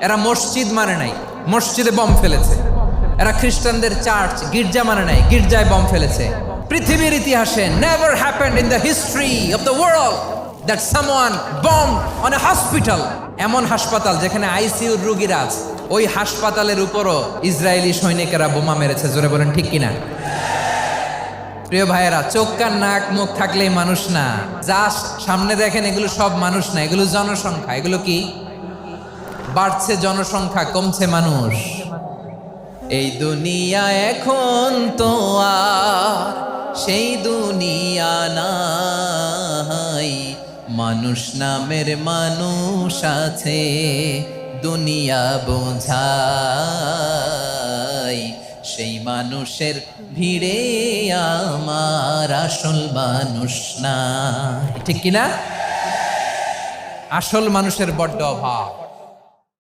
এরা মসজিদ মানে নাই, মসজিদে বম ফেলেছে। এরা খ্রিস্টানদের চার্চ গির্জা মানে নাই, গির্জায় বম ফেলেছে। পৃথিবীর ইতিহাসে never happened in the history of the world that someone bomb on a hospital. এমন হাসপাতাল যেখানে আইসিইউর রোগীরা আছে, ওই হাসপাতালের উপরও ইসরায়েলি সৈনিকেরা বোমা মেরেছে। জোরে বলেন ঠিক কিনা? প্রিয় ভাইয়েরা, চোখ কান নাক মুখ থাকলেই মানুষ না। যা সামনে দেখেন এগুলো সব মানুষ না, এগুলো জনসংখ্যা। এগুলো কি? বাড়ছে জনসংখ্যা, কমছে মানুষ। এই দুনিয়া এখন তো আর সেই দুনিয়া নাই, মানুষ নামের মানুষ আছে দুনিয়া বোঝাই। সেই মানুষের ভিড়ে আমার আসল মানুষ না। ঠিক কিনা? আসল মানুষের বড্ড অভাব।